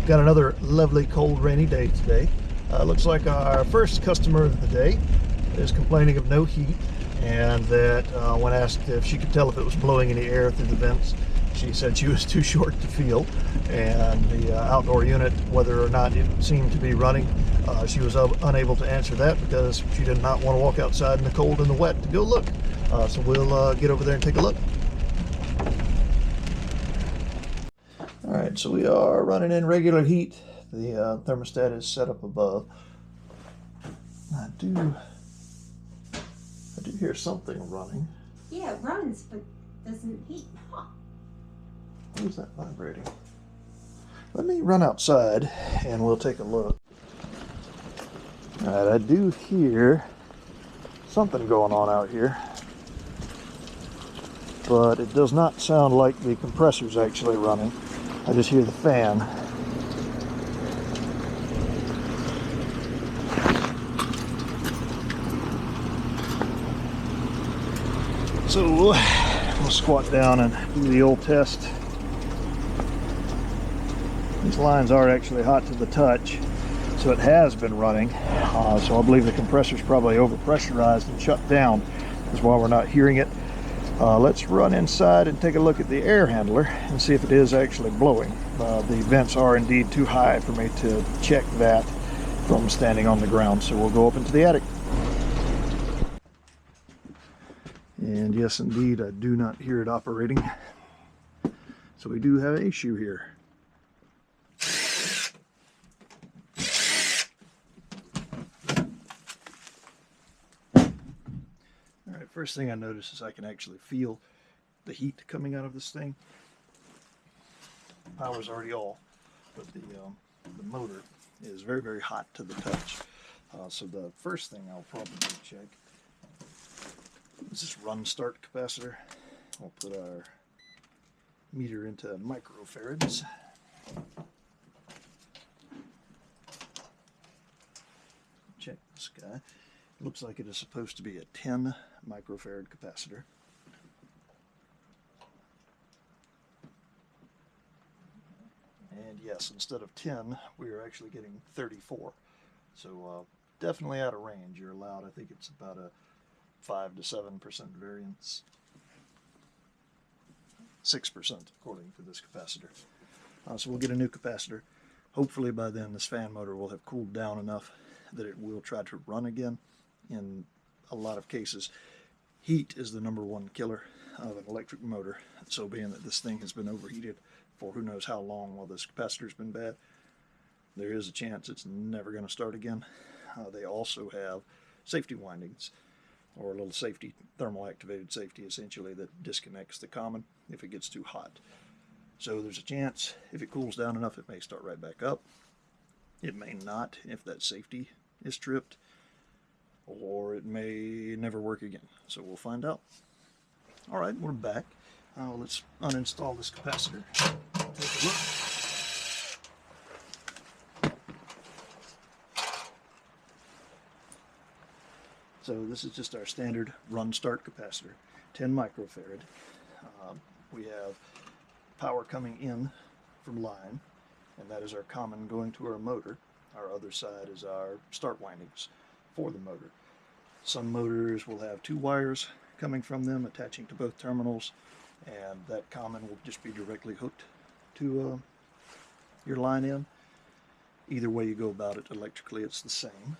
Got another lovely cold rainy day today. Looks like our first customer of the day is complaining of no heat, and that when asked if she could tell if it was blowing any air through the vents, she said she was too short to feel, and the outdoor unit, whether or not it seemed to be running, she was unable to answer that because she did not want to walk outside in the cold and the wet to go look. So we'll get over there and take a look. Alright, so we are running in regular heat. The thermostat is set up above. I do hear something running. Yeah, it runs, but doesn't heat. What is that vibrating? Let me run outside and we'll take a look. Alright, I do hear something going on out here, but it does not sound like the compressor's actually running. I just hear the fan. So we'll squat down and do the old test. These lines are actually hot to the touch, so it has been running. So I believe the compressor's probably overpressurized and shut down. That's why we're not hearing it. Let's run inside and take a look at the air handler and see if it is actually blowing. The vents are indeed too high for me to check that from standing on the ground, so we'll go up into the attic. And yes, indeed, I do not hear it operating. So we do have an issue here. Alright, first thing I notice is I can actually feel the heat coming out of this thing. Power's already off, but the motor is very, very hot to the touch. So the first thing I'll probably check is this run start capacitor. We'll put our meter into microfarads. Check this guy. It looks like it is supposed to be a 10 microfarad capacitor. And yes, instead of 10, we are actually getting 34. So definitely out of range. You're allowed, I think it's about a 5 to 7% variance. 6% according to this capacitor. So we'll get a new capacitor. Hopefully by then this fan motor will have cooled down enough that it will try to run again. In a lot of cases, heat is the #1 killer of an electric motor. So being that this thing has been overheated for who knows how long while this capacitor's been bad, there is a chance it's never going to start again. They also have safety windings, or a little safety, thermal activated safety essentially, that disconnects the common if it gets too hot. So there's a chance if it cools down enough it may start right back up. It may not if that safety is tripped, or it may never work again. So we'll find out. Alright, we're back. Let's uninstall this capacitor. Take a look. So this is just our standard run start capacitor, 10 microfarad. We have power coming in from line, and that is our common going to our motor. Our other side is our start windings for the motor. Some motors will have 2 wires coming from them attaching to both terminals, and that common will just be directly hooked to your line in. Either way you go about it electrically, it's the same.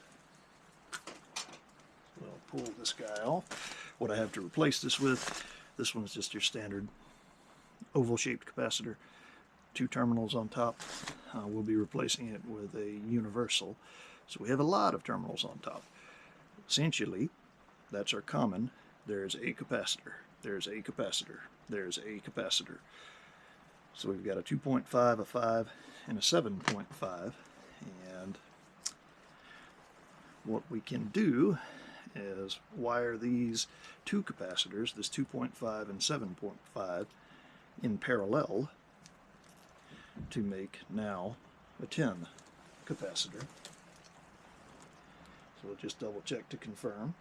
I'll pull this guy off. What I have to replace this with, this one's just your standard oval-shaped capacitor, 2 terminals on top. We'll be replacing it with a universal, so we have a lot of terminals on top. Essentially, that's our common. There's a capacitor, there's a capacitor, there's a capacitor. So we've got a 2.5, a 5, and a 7.5, and what we can do is wire these 2 capacitors, this 2.5 and 7.5, in parallel to make now a 10 capacitor. So we'll just double check to confirm.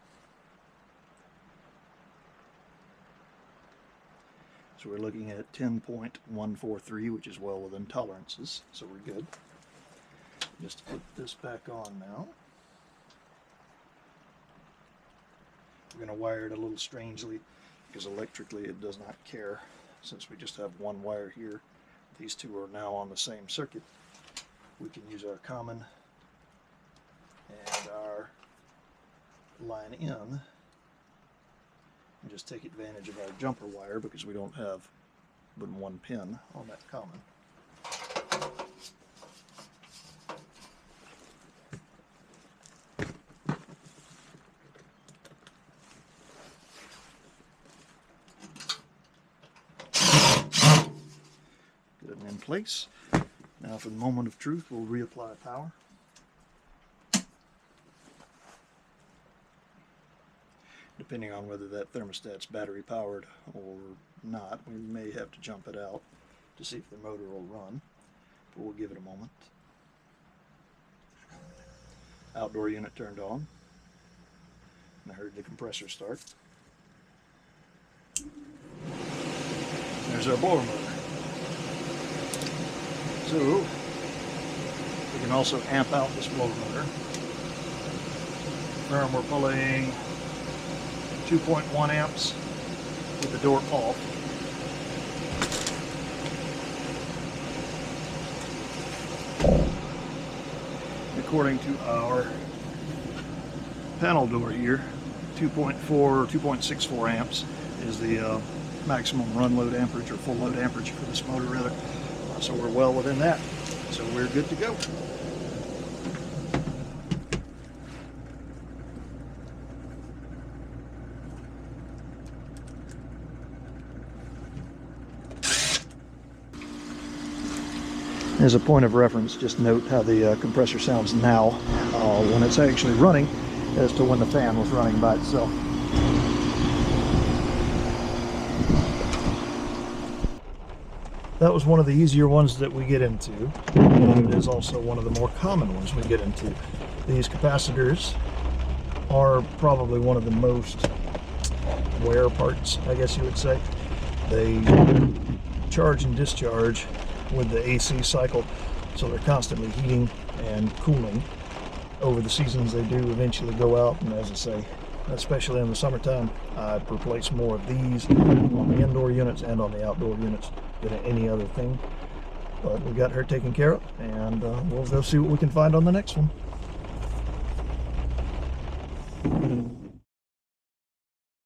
So we're looking at 10.143, which is well within tolerances, so we're good. Just to put this back on now. We're going to wire it a little strangely because electrically it does not care. Since we just have one wire here, these two are now on the same circuit. We can use our common and our line in and just take advantage of our jumper wire because we don't have but one pin on that common. Get it in place. Now for the moment of truth, we'll reapply power. Depending on whether that thermostat's battery powered or not, we may have to jump it out to see if the motor will run, but we'll give it a moment. Outdoor unit turned on, and I heard the compressor start. There's our blower motor. So, we can also amp out this blower motor. We're pulling 2.1 amps with the door off. According to our panel door here, 2.4 or 2.64 amps is the maximum run load amperage, or full load amperage for this motor rather. So we're well within that. So we're good to go. As a point of reference, just note how the compressor sounds now when it's actually running as to when the fan was running by itself. That was one of the easier ones that we get into, and it is also one of the more common ones we get into. These capacitors are probably one of the most wear parts, I guess you would say. They charge and discharge with the AC cycle, so they're constantly heating and cooling. Over the seasons they do eventually go out, and as I say, especially in the summertime, I'd replace more of these on the indoor units and on the outdoor units than any other thing. But we got her taken care of, and we'll go see what we can find on the next one.